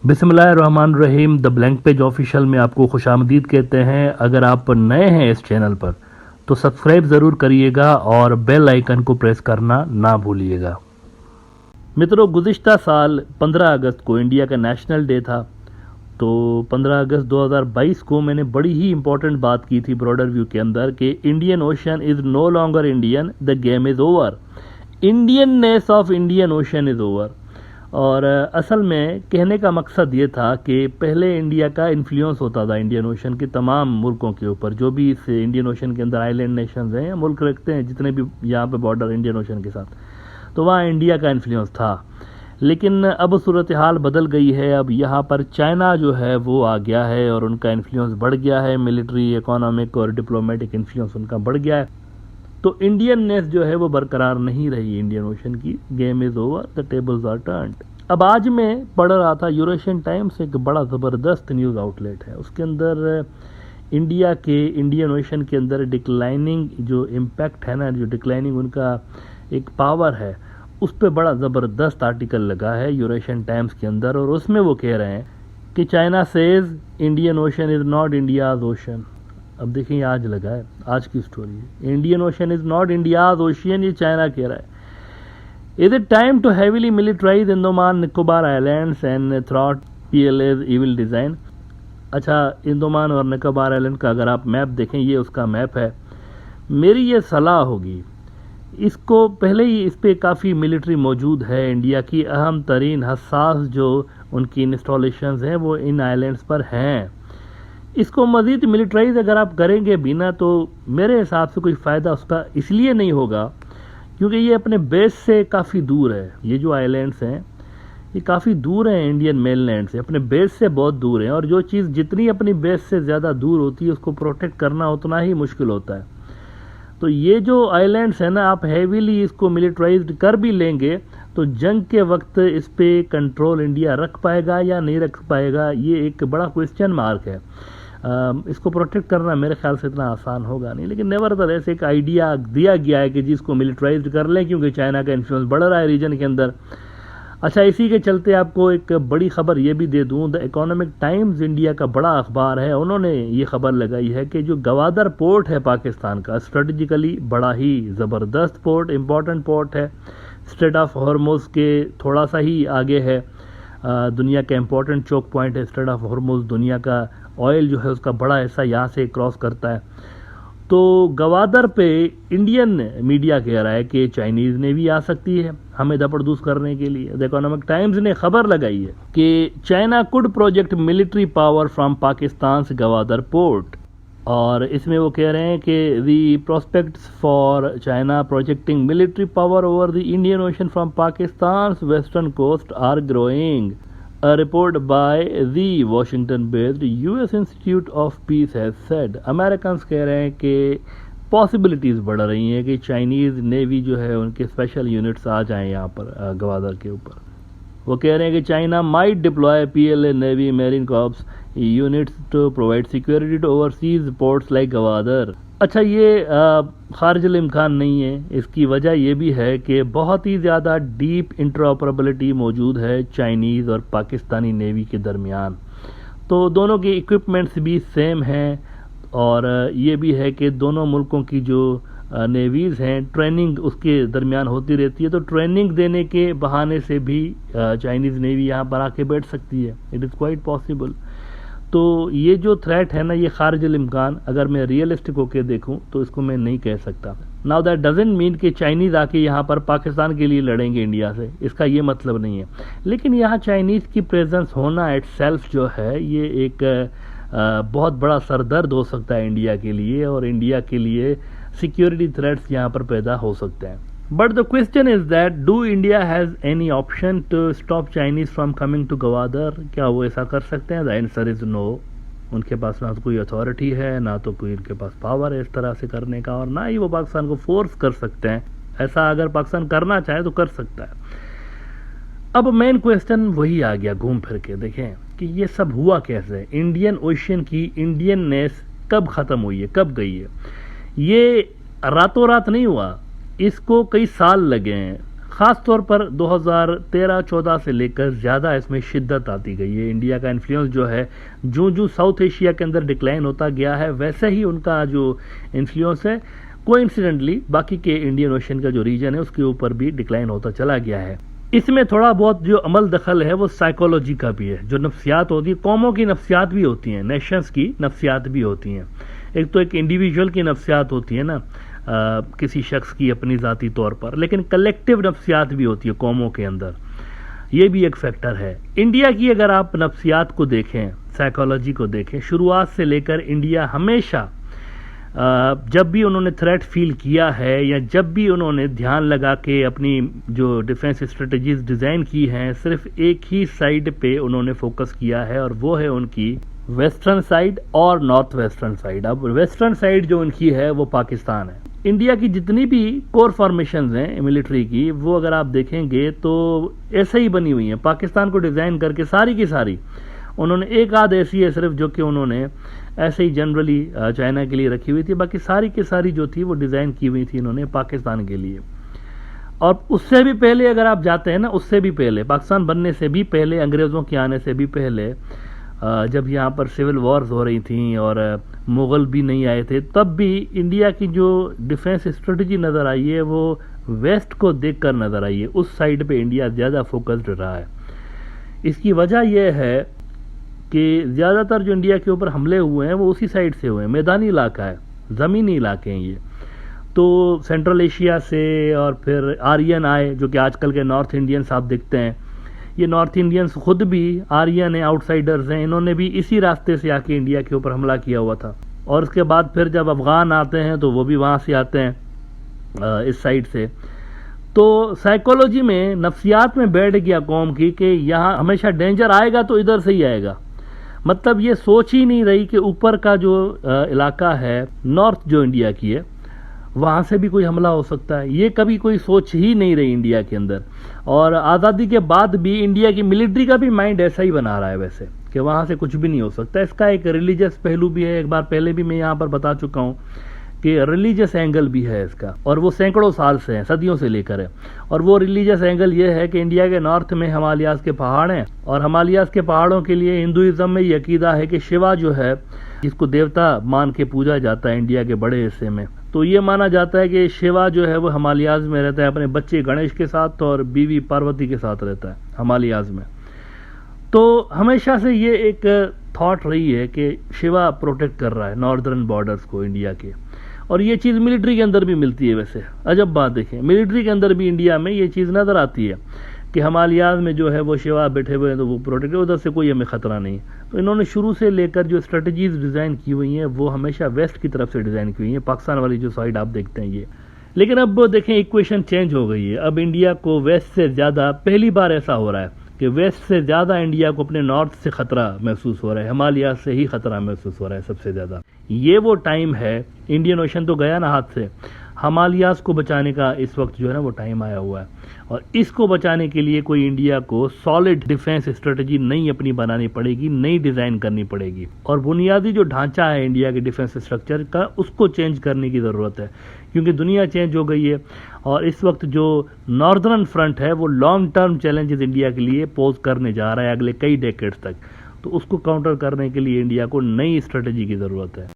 बिस्मिल्लाहिर्रहमानिर्रहीम। The blank page official में आपको खुशामदीद कहते हैं। अगर आप नए हैं इस चैनल पर तो सब्सक्राइब ज़रूर करिएगा और बेल आइकन को प्रेस करना ना भूलिएगा। मित्रों, गुज़िश्ता साल 15 अगस्त को इंडिया का नेशनल डे था। तो 15 अगस्त 2022 को मैंने बड़ी ही इंपॉर्टेंट बात की थी ब्रॉडर व्यू के अंदर कि Indian Ocean is no longer Indian, the game is over, Indianness of Indian Ocean is over. और असल में कहने का मकसद ये था कि पहले इंडिया का इन्फ्लुएंस होता था इंडियन ओशन के तमाम मुल्कों के ऊपर, जो भी इस इंडियन ओशन के अंदर आइलैंड नेशंस हैं या मुल्क रखते हैं, जितने भी यहाँ पे बॉर्डर इंडियन ओशन के साथ, तो वहाँ इंडिया का इन्फ्लुएंस था। लेकिन अब सूरत हाल बदल गई है। अब यहाँ पर चाइना जो है वो आ गया है और उनका इन्फ्लुएंस बढ़ गया है। मिलिट्री, इकोनॉमिक और डिप्लोमेटिक इन्फ्लुएंस उनका बढ़ गया है। तो इंडियननेस जो है वो बरकरार नहीं रही इंडियन ओशन की। Game is over, the tables are turned. अब आज मैं पढ़ रहा था, यूरेशियन टाइम्स एक बड़ा ज़बरदस्त न्यूज़ आउटलेट है, उसके अंदर इंडिया के इंडियन ओशन के अंदर डिक्लाइनिंग जो इम्पैक्ट है ना, जो डिक्लाइनिंग उनका एक पावर है, उस पर बड़ा ज़बरदस्त आर्टिकल लगा है यूरेशियन टाइम्स के अंदर। और उसमें वो कह रहे हैं कि China says Indian Ocean is not India's ocean. अब देखिए, आज लगा है, आज की स्टोरी है। Indian Ocean is not India's ocean, ये चाइना कह रहा है। Is it time to heavily militarise Andaman Nicobar islands and thwart PLA's evil design. अच्छा, अंडमान और निकोबार आइलैंड का अगर आप मैप देखें, ये उसका मैप है। मेरी ये सलाह होगी, इसको पहले ही इस पर काफ़ी मिलिट्री मौजूद है। इंडिया की अहम तरीन हसास जो उनकी इंस्टॉलेशंस हैं वो इन आइलैंड्स पर हैं। इसको मज़ीद मिलिट्राइज अगर आप करेंगे भी ना, तो मेरे हिसाब से कोई फ़ायदा उसका इसलिए नहीं होगा क्योंकि ये अपने बेस से काफ़ी दूर है। ये जो आइलैंड्स हैं ये काफ़ी दूर हैं इंडियन मेनलैंड से, अपने बेस से बहुत दूर हैं। और जो चीज़ जितनी अपनी बेस से ज़्यादा दूर होती है उसको प्रोटेक्ट करना उतना ही मुश्किल होता है। तो ये जो आइलैंड्स हैं ना, आप हैवीली इसको मिलिट्राइज्ड कर भी लेंगे तो जंग के वक्त इस पर कंट्रोल इंडिया रख पाएगा या नहीं रख पाएगा, ये एक बड़ा क्वेश्चन मार्क है। इसको प्रोटेक्ट करना मेरे ख्याल से इतना आसान होगा नहीं। लेकिन नेवरदलेस एक आइडिया दिया गया है कि जिसको मिलिट्राइज्ड कर लें, क्योंकि चाइना का इन्फ्लुएंस बढ़ रहा है रीजन के अंदर। अच्छा, इसी के चलते आपको एक बड़ी खबर ये भी दे दूं, द इकोनॉमिक टाइम्स इंडिया का बड़ा अखबार है, उन्होंने ये खबर लगाई है कि जो गवादर पोर्ट है पाकिस्तान का, स्ट्रेटजिकली बड़ा ही ज़बरदस्त पोर्ट, इम्पॉर्टेंट पोर्ट है, स्ट्रेट ऑफ हॉर्मुज़ के थोड़ा सा ही आगे है। दुनिया का इम्पोर्टेंट चोक पॉइंट है स्ट्रेट ऑफ हॉर्मुज़। दुनिया का ऑयल जो है उसका बड़ा हिस्सा यहाँ से क्रॉस करता है। तो गवादर पे इंडियन मीडिया कह रहा है कि चाइनीज़ नेवी आ सकती है हमें दपड़दूस करने के लिए। द इकोनॉमिक टाइम्स ने खबर लगाई है कि China could project military power from Pakistan Gwadar port. और इसमें वो कह रहे हैं कि the prospects for China projecting military power over the Indian Ocean from Pakistan western coast are growing. A report by the Washington-based US Institute of Peace has said। Americans कह रहे हैं कि पॉसिबिलिटीज़ बढ़ रही हैं कि चाइनीज़ नेवी जो है उनके स्पेशल यूनिट्स आ जाएं यहाँ पर गवादर के ऊपर। वो कह रहे हैं कि China might deploy PLA navy marine corps units to provide security to overseas ports like Gwadar. अच्छा, ये खारिजुल इम्कान नहीं है। इसकी वजह ये भी है कि बहुत ही ज़्यादा डीप इंटरऑपरेबिलिटी मौजूद है चाइनीज़ और पाकिस्तानी नेवी के दरमियान। तो दोनों के इक्विपमेंट्स भी सेम हैं और ये भी है कि दोनों मुल्कों की जो नेवीज़ हैं, ट्रेनिंग उसके दरमियान होती रहती है। तो ट्रेनिंग देने के बहाने से भी चाइनीज़ नेवी यहाँ पर आके बैठ सकती है। It is quite possible. तो ये जो थ्रेट है ना, ये खारिजुल इम्कान, अगर मैं रियलिस्टिक होकर देखूं तो इसको मैं नहीं कह सकता। नाउ दैट डजंट मीन कि चाइनीज़ आके यहाँ पर पाकिस्तान के लिए लड़ेंगे इंडिया से, इसका ये मतलब नहीं है। लेकिन यहाँ चाइनीज़ की प्रेजेंस होना इटसेल्फ जो है ये एक बहुत बड़ा सरदर्द हो सकता है इंडिया के लिए, और इंडिया के लिए सिक्योरिटी थ्रेट्स यहाँ पर पैदा हो सकते हैं। But the question is that do India has any option to stop Chinese from coming to Gwadar. क्या वो ऐसा कर सकते हैं? The answer is no. उनके पास ना तो कोई अथॉरिटी है, ना तो कोई उनके पास पावर है इस तरह से करने का, और ना ही वो पाकिस्तान को फोर्स कर सकते हैं। ऐसा अगर पाकिस्तान करना चाहे तो कर सकता है। अब मेन क्वेश्चन वही आ गया घूम फिर के, देखें कि ये सब हुआ कैसे। इंडियन ओशन की इंडियननेस कब ख़त्म हुई है, कब गई है? ये रातों रात नहीं हुआ, इसको कई साल लगे हैं। ख़ास तौर पर 2013-14 से लेकर ज़्यादा इसमें शिद्दत आती गई है। इंडिया का इन्फ्लुएंस जो है जो साउथ एशिया के अंदर डिक्लाइन होता गया है, वैसे ही उनका जो इन्फ्लुएंस है कोइंसिडेंटली बाकी के इंडियन ओशन का जो रीजन है उसके ऊपर भी डिक्लाइन होता चला गया है। इसमें थोड़ा बहुत जो अमल दखल है वो साइकोलॉजी का भी है। जो नफ्सियात होती है, कौमों की नफ्सियात भी होती हैं, नेशंस की नफ्सियात भी होती हैं। एक तो एक इंडिविजुअल की नफ्सियात होती है ना, किसी शख्स की अपनी ज़ाती तौर पर, लेकिन कलेक्टिव नफ्सियात भी होती है कौमों के अंदर। ये भी एक फैक्टर है। इंडिया की अगर आप नफ्सियात को देखें, साइकोलॉजी को देखें, शुरुआत से लेकर इंडिया हमेशा जब भी उन्होंने थ्रेट फील किया है या जब भी उन्होंने ध्यान लगा के अपनी जो डिफेंस स्ट्रेटजीज डिज़ाइन की हैं, सिर्फ एक ही साइड पे उन्होंने फोकस किया है और वो है उनकी वेस्टर्न साइड और नॉर्थ वेस्टर्न साइड। अब वेस्टर्न साइड जो उनकी है वो पाकिस्तान है। इंडिया की जितनी भी कोर फॉर्मेशंस हैं मिलिट्री की, वो अगर आप देखेंगे तो ऐसे ही बनी हुई हैं। पाकिस्तान को डिज़ाइन करके सारी की सारी उन्होंने, एक आध ऐसी है सिर्फ जो कि उन्होंने ऐसे ही जनरली चाइना के लिए रखी हुई थी, बाकी सारी की सारी जो थी वो डिज़ाइन की हुई थी इन्होंने पाकिस्तान के लिए। और उससे भी पहले अगर आप जाते हैं ना, उससे भी पहले, पाकिस्तान बनने से भी पहले, अंग्रेज़ों के आने से भी पहले, जब यहाँ पर सिविल वॉर्स हो रही थी और मुग़ल भी नहीं आए थे, तब भी इंडिया की जो डिफेंस स्ट्रेटजी नज़र आई है वो वेस्ट को देखकर नज़र आई है। उस साइड पे इंडिया ज़्यादा फोकस्ड रहा है। इसकी वजह यह है कि ज़्यादातर जो इंडिया के ऊपर हमले हुए हैं वो उसी साइड से हुए हैं। मैदानी इलाका है, ज़मीनी इलाके हैं ये। तो सेंट्रल एशिया से और फिर आर्यन आए, जो कि आजकल के नॉर्थ इंडियंस आप देखते हैं। ये नॉर्थ इंडियंस खुद भी आर्यन हैं, आउटसाइडर्स हैं। इन्होंने भी इसी रास्ते से आके इंडिया के ऊपर हमला किया हुआ था। और उसके बाद फिर जब अफ़गान आते हैं तो वो भी वहाँ से आते हैं, इस साइड से। तो साइकोलॉजी में, नफ्सियात में बैठ गया कौम की कि यहाँ हमेशा डेंजर आएगा तो इधर से ही आएगा। मतलब ये सोच ही नहीं रही कि ऊपर का जो इलाका है, नॉर्थ जो इंडिया की है, वहाँ से भी कोई हमला हो सकता है। ये कभी कोई सोच ही नहीं रही इंडिया के अंदर। और आज़ादी के बाद भी इंडिया की मिलिट्री का भी माइंड ऐसा ही बना रहा है वैसे, कि वहाँ से कुछ भी नहीं हो सकता। इसका एक रिलीजियस पहलू भी है। एक बार पहले भी मैं यहाँ पर बता चुका हूँ कि रिलीजियस एंगल भी है इसका, और वो सैकड़ों साल से है, सदियों से लेकर है। और वो रिलीजियस एंगल ये है कि इंडिया के नॉर्थ में हिमालयाज़ के पहाड़ हैं, और हिमालयाज़ के पहाड़ों के लिए हिंदुइज्म में ये अकीदा है कि शिवा जो है, जिसको देवता मान के पूजा जाता है इंडिया के बड़े हिस्से में, तो ये माना जाता है कि शिवा जो है वो हिमालयाज़ में रहता है, अपने बच्चे गणेश के साथ और बीवी पार्वती के साथ रहता है हिमालयाज़ में। तो हमेशा से ये एक थॉट रही है कि शिवा प्रोटेक्ट कर रहा है नॉर्दर्न बॉर्डर्स को इंडिया के। और ये चीज़ मिलिट्री के अंदर भी मिलती है। वैसे अजब बात देखें, मिलिट्री के अंदर भी इंडिया में ये चीज़ नज़र आती है कि हिमालयाज़ में जो है वो शिवा बैठे हुए हैं तो वो प्रोटेक्ट, उधर से कोई हमें ख़तरा नहीं। तो इन्होंने शुरू से लेकर जो स्ट्रेटजीज डिज़ाइन की हुई हैं वो हमेशा वेस्ट की तरफ से डिज़ाइन की हुई हैं। पाकिस्तान वाली जो साइड आप देखते हैं ये, लेकिन अब देखें इक्वेशन चेंज हो गई है। अब इंडिया को वेस्ट से ज़्यादा, पहली बार ऐसा हो रहा है कि वेस्ट से ज़्यादा इंडिया को अपने नॉर्थ से ख़तरा महसूस हो रहा है, हिमालय से ही ख़तरा महसूस हो रहा है सबसे ज़्यादा। ये वो टाइम है, इंडियन ओशन तो गया ना हाथ से, हिमालयाज़ को बचाने का इस वक्त जो है ना वो टाइम आया हुआ है। और इसको बचाने के लिए कोई इंडिया को सॉलिड डिफेंस स्ट्रेटजी नई अपनी बनानी पड़ेगी, नई डिज़ाइन करनी पड़ेगी। और बुनियादी जो ढांचा है इंडिया के डिफेंस स्ट्रक्चर का, उसको चेंज करने की ज़रूरत है, क्योंकि दुनिया चेंज हो गई है। और इस वक्त जो नॉर्दर्न फ्रंट है वो लॉन्ग टर्म चैलेंजेस इंडिया के लिए पोज करने जा रहा है अगले कई डेकेड्स तक। तो उसको काउंटर करने के लिए इंडिया को नई स्ट्रेटजी की ज़रूरत है।